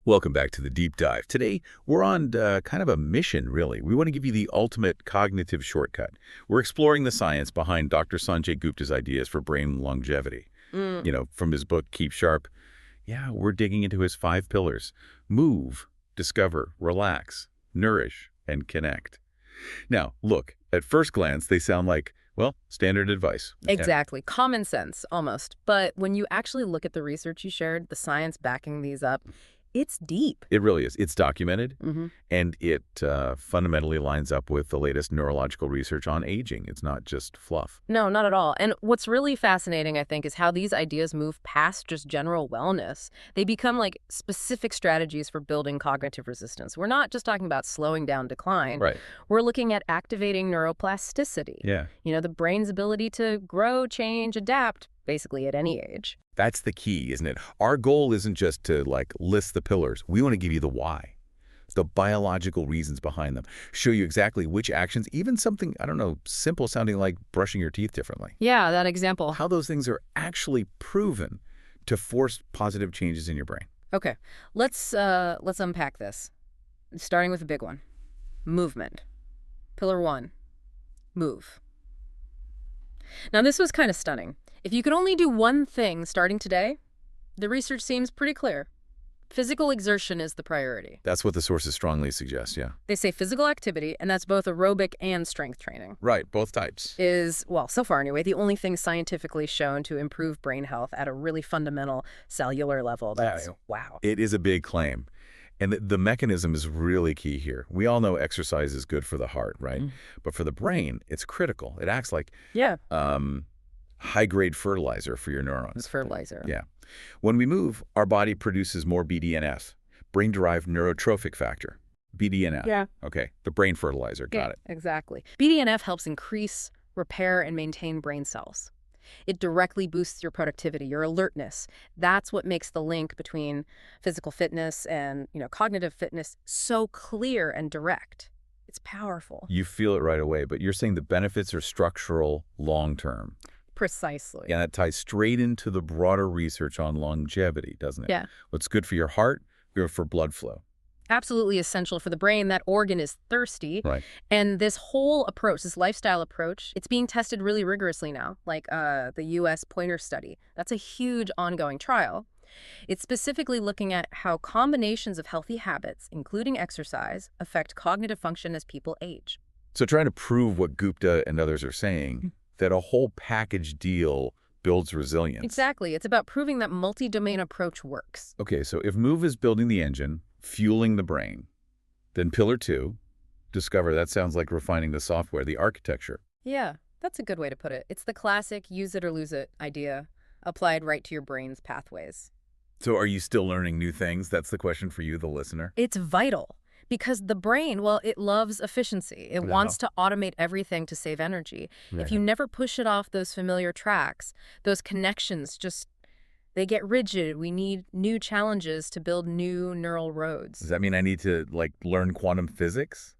Welcome back to the Deep Dive. Today, we're on kind of a mission, really. We want to give you the ultimate cognitive shortcut. We're exploring the science behind Dr. Sanjay Gupta's ideas for brain longevity. From his book, Keep Sharp. Yeah, we're digging into his 5 pillars. Move, discover, relax, nourish, and connect. Now, look, at first glance, they sound like, well, standard advice. Exactly. Common sense, almost. But when you actually look at the research you shared, the science backing these up, it's deep. It really is. It's documented, and it fundamentally lines up with the latest neurological research on aging. It's not just fluff. No, not at all. And what's really fascinating, I think, is how these ideas move past just general wellness. They become like specific strategies for building cognitive resistance. We're not just talking about slowing down decline. Right. We're looking at activating neuroplasticity. Yeah. The brain's ability to grow, change, adapt, basically at any age. That's the key, isn't it? Our goal isn't just to, list the pillars. We want to give you the why, the biological reasons behind them, show you exactly which actions, even something, simple sounding like brushing your teeth differently. Yeah, that example. How those things are actually proven to force positive changes in your brain. Okay, let's unpack this. Starting with a big one, movement. Pillar 1, move. Now, this was kind of stunning. If you could only do one thing starting today, the research seems pretty clear. Physical exertion is the priority. That's what the sources strongly suggest, yeah. They say physical activity, and that's both aerobic and strength training. Right, both types. Is, well, so far anyway, the only thing scientifically shown to improve brain health at a really fundamental cellular level. Wow. It is a big claim. And the mechanism is really key here. We all know exercise is good for the heart, right? But for the brain, it's critical. It acts like high-grade fertilizer for your neurons. It's fertilizer. Yeah. When we move, our body produces more BDNF, brain-derived neurotrophic factor. BDNF. Yeah. Okay, the brain fertilizer. Got it. Exactly. BDNF helps increase, repair, and maintain brain cells. It directly boosts your productivity, your alertness. That's what makes the link between physical fitness and, cognitive fitness so clear and direct. It's powerful. You feel it right away, but you're saying the benefits are structural long-term. Precisely. Yeah, that ties straight into the broader research on longevity, doesn't it? Yeah. What's good for your heart, good for blood flow. Absolutely essential for the brain. That organ is thirsty. Right. And this whole approach, this lifestyle approach, it's being tested really rigorously now, like the U.S. Pointer study. That's a huge ongoing trial. It's specifically looking at how combinations of healthy habits, including exercise, affect cognitive function as people age. So trying to prove what Gupta and others are saying, that a whole package deal builds resilience. Exactly. It's about proving that multi-domain approach works. Okay, so if move is building the engine, fueling the brain, then pillar 2, discover, that sounds like refining the software, the architecture. Yeah, that's a good way to put it. It's the classic use it or lose it idea applied right to your brain's pathways. So are you still learning new things? That's the question for you, the listener. It's vital. Because the brain, well, it loves efficiency. It wants to automate everything to save energy. Right. If you never push it off those familiar tracks, those connections they get rigid. We need new challenges to build new neural roads. Does that mean I need to, learn quantum physics?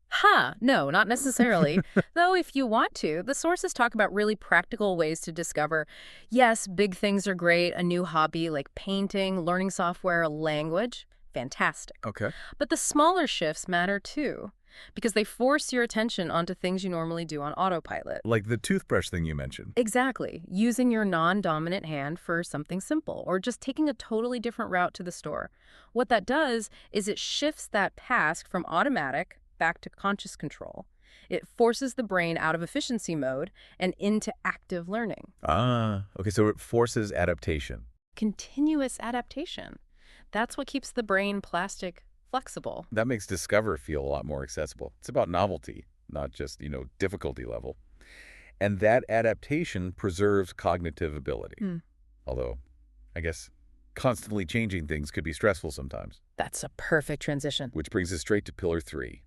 No, not necessarily. Though if you want to, the sources talk about really practical ways to discover, yes, big things are great, a new hobby like painting, learning software, language. Fantastic. Okay. But the smaller shifts matter too, because they force your attention onto things you normally do on autopilot. Like the toothbrush thing you mentioned. Exactly. Using your non-dominant hand for something simple, or just taking a totally different route to the store. What that does is it shifts that task from automatic back to conscious control. It forces the brain out of efficiency mode and into active learning. Okay, so it forces adaptation. Continuous adaptation. That's what keeps the brain plastic flexible. That makes Discover feel a lot more accessible. It's about novelty, not just, difficulty level. And that adaptation preserves cognitive ability. Although, I guess, constantly changing things could be stressful sometimes. That's a perfect transition. Which brings us straight to pillar 3,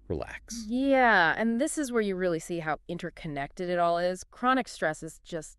relax. Yeah, and this is where you really see how interconnected it all is. Chronic stress is just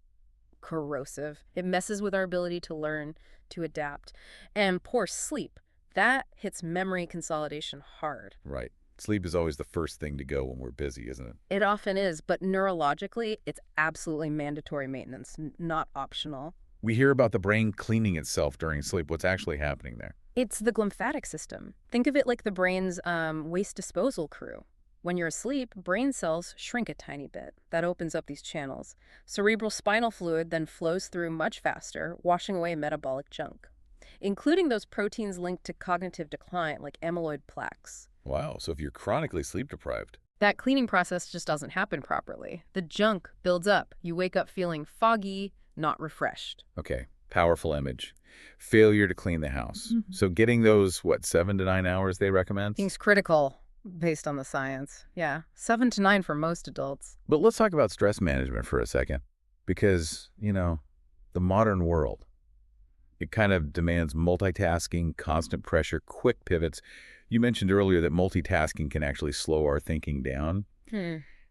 corrosive. It messes with our ability to learn, to adapt. And poor sleep, that hits memory consolidation hard. Right. Sleep is always the first thing to go when we're busy, isn't it? It often is, but neurologically, it's absolutely mandatory maintenance, not optional. We hear about the brain cleaning itself during sleep. What's actually happening there? It's the glymphatic system. Think of it like the brain's waste disposal crew. When you're asleep, brain cells shrink a tiny bit. That opens up these channels. Cerebral spinal fluid then flows through much faster, washing away metabolic junk, including those proteins linked to cognitive decline, like amyloid plaques. Wow, so if you're chronically sleep deprived. That cleaning process just doesn't happen properly. The junk builds up. You wake up feeling foggy, not refreshed. Okay, powerful image. Failure to clean the house. So getting those, 7 to 9 hours they recommend? Seems critical based on the science. Yeah, 7 to 9 for most adults. But let's talk about stress management for a second. Because, the modern world, it kind of demands multitasking, constant pressure, quick pivots. You mentioned earlier that multitasking can actually slow our thinking down.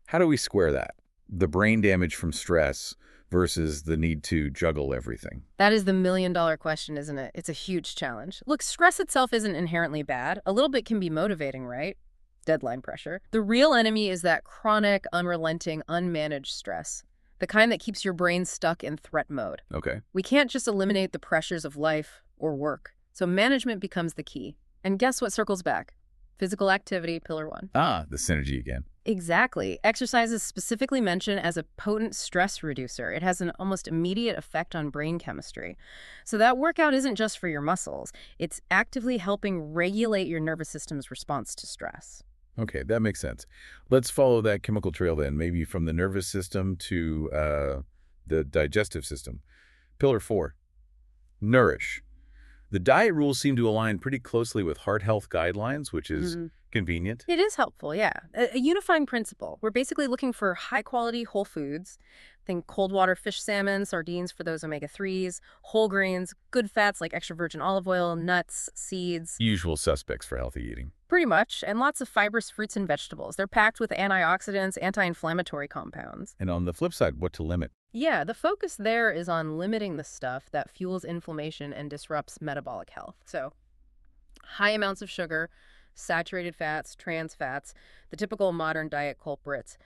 How do we square that? The brain damage from stress versus the need to juggle everything. That is the million-dollar question, isn't it? It's a huge challenge. Look, stress itself isn't inherently bad. A little bit can be motivating, right? Deadline pressure. The real enemy is that chronic, unrelenting, unmanaged stress. The kind that keeps your brain stuck in threat mode. Okay. We can't just eliminate the pressures of life or work. So management becomes the key. And guess what circles back? Physical activity, pillar 1. Ah, the synergy again. Exactly. Exercise is specifically mentioned as a potent stress reducer. It has an almost immediate effect on brain chemistry. So that workout isn't just for your muscles. It's actively helping regulate your nervous system's response to stress. Okay, that makes sense. Let's follow that chemical trail then, maybe from the nervous system to the digestive system. Pillar 4, nourish. The diet rules seem to align pretty closely with heart health guidelines, which is convenient. It is helpful, yeah. A unifying principle. We're basically looking for high-quality whole foods. Think cold water fish, salmon, sardines for those omega-3s, whole grains, good fats like extra virgin olive oil, nuts, seeds. Usual suspects for healthy eating. Pretty much, and lots of fibrous fruits and vegetables. They're packed with antioxidants, anti-inflammatory compounds. And on the flip side, what to limit? Yeah, the focus there is on limiting the stuff that fuels inflammation and disrupts metabolic health. So, high amounts of sugar, saturated fats, trans fats, the typical modern diet culprits.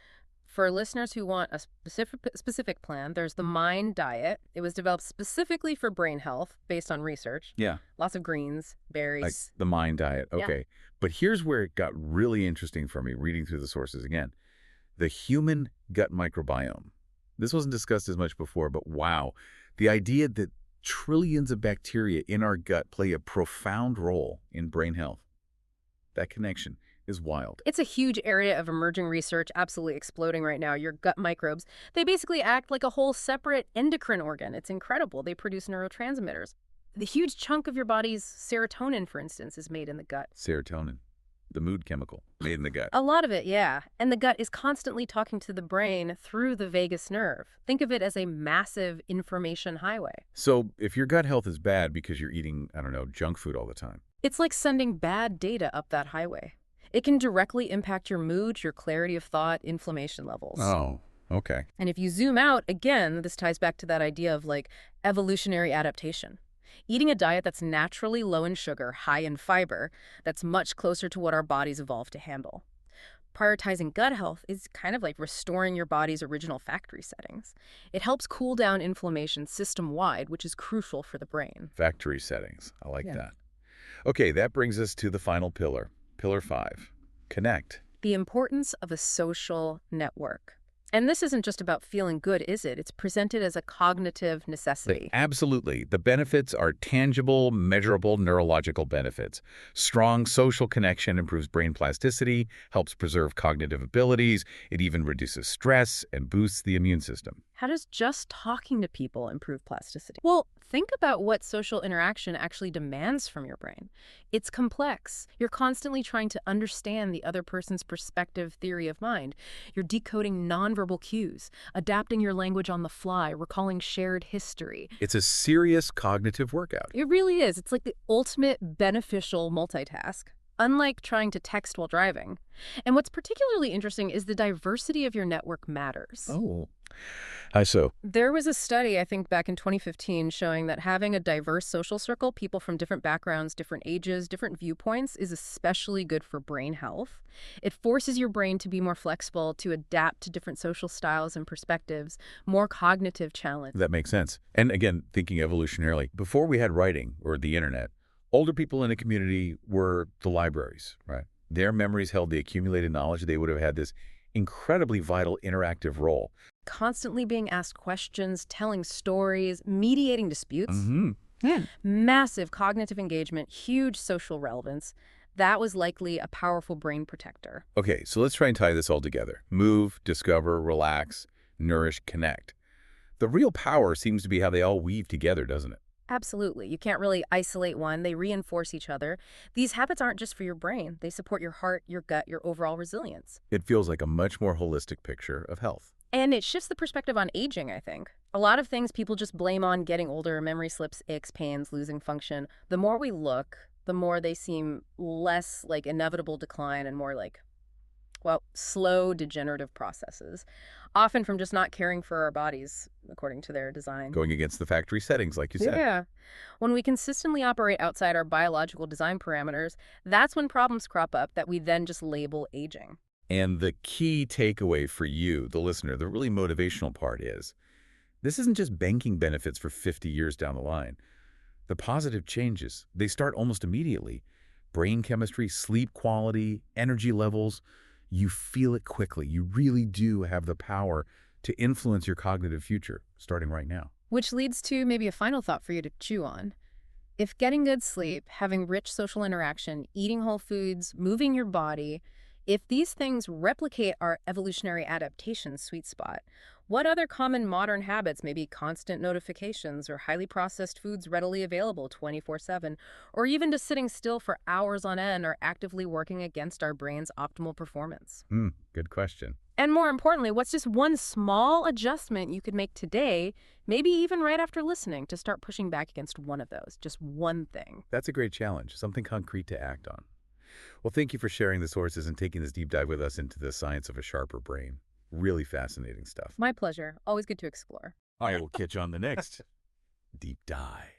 For listeners who want a specific plan, there's the MIND diet. It was developed specifically for brain health based on research. Yeah. Lots of greens, berries. Like the MIND diet. Okay. Yeah. But here's where it got really interesting for me, reading through the sources again. The human gut microbiome. This wasn't discussed as much before, but wow. The idea that trillions of bacteria in our gut play a profound role in brain health. That connection is wild. It's a huge area of emerging research, absolutely exploding right now. Your gut microbes, they basically act like a whole separate endocrine organ. It's incredible. They produce neurotransmitters. The huge chunk of your body's serotonin, for instance, is made in the gut. Serotonin, the mood chemical, made in the gut. A lot of it, yeah. And the gut is constantly talking to the brain through the vagus nerve. Think of it as a massive information highway. So if your gut health is bad because you're eating, junk food all the time. It's like sending bad data up that highway. It can directly impact your mood, your clarity of thought, inflammation levels. Oh, okay. And if you zoom out, again, this ties back to that idea of evolutionary adaptation. Eating a diet that's naturally low in sugar, high in fiber, that's much closer to what our bodies evolved to handle. Prioritizing gut health is kind of like restoring your body's original factory settings. It helps cool down inflammation system-wide, which is crucial for the brain. Factory settings. I like that. Okay, that brings us to the final pillar. Pillar 5, connect. The importance of a social network. And this isn't just about feeling good, is it? It's presented as a cognitive necessity. Absolutely. The benefits are tangible, measurable neurological benefits. Strong social connection improves brain plasticity, helps preserve cognitive abilities. It even reduces stress and boosts the immune system. How does just talking to people improve plasticity? Well, think about what social interaction actually demands from your brain. It's complex. You're constantly trying to understand the other person's perspective, theory of mind. You're decoding nonverbal cues, adapting your language on the fly, recalling shared history. It's a serious cognitive workout. It really is. It's like the ultimate beneficial multitask, unlike trying to text while driving. And what's particularly interesting is the diversity of your network matters. Oh. How so? There was a study, I think, back in 2015 showing that having a diverse social circle, people from different backgrounds, different ages, different viewpoints, is especially good for brain health. It forces your brain to be more flexible, to adapt to different social styles and perspectives, more cognitive challenge. That makes sense. And again, thinking evolutionarily, before we had writing or the internet, Older people in a community were the libraries, right? Their memories held the accumulated knowledge. They would have had this incredibly vital interactive role. Constantly being asked questions, telling stories, mediating disputes. Mm-hmm. Yeah. Massive cognitive engagement, huge social relevance. That was likely a powerful brain protector. Okay, so let's try and tie this all together. Move, discover, relax, nourish, connect. The real power seems to be how they all weave together, doesn't it? Absolutely. You can't really isolate one. They reinforce each other. These habits aren't just for your brain. They support your heart, your gut, your overall resilience. It feels like a much more holistic picture of health. And it shifts the perspective on aging, I think. A lot of things people just blame on getting older, memory slips, aches, pains, losing function. The more we look, the more they seem less like inevitable decline and more like, well, slow degenerative processes, often from just not caring for our bodies according to their design. Going against the factory settings, like you said. Yeah. When we consistently operate outside our biological design parameters, that's when problems crop up that we then just label aging. And the key takeaway for you, the listener, the really motivational part is, this isn't just banking benefits for 50 years down the line. The positive changes, they start almost immediately. Brain chemistry, sleep quality, energy levels, you feel it quickly. You really do have the power to influence your cognitive future, starting right now. Which leads to maybe a final thought for you to chew on. If getting good sleep, having rich social interaction, eating whole foods, moving your body, if these things replicate our evolutionary adaptation sweet spot, what other common modern habits, maybe constant notifications or highly processed foods readily available 24/7, or even just sitting still for hours on end, are actively working against our brain's optimal performance? Good question. And more importantly, what's just one small adjustment you could make today, maybe even right after listening, to start pushing back against one of those? Just one thing. That's a great challenge, something concrete to act on. Well, thank you for sharing the sources and taking this deep dive with us into the science of a sharper brain. Really fascinating stuff. My pleasure. Always good to explore. I will catch you on the next deep dive.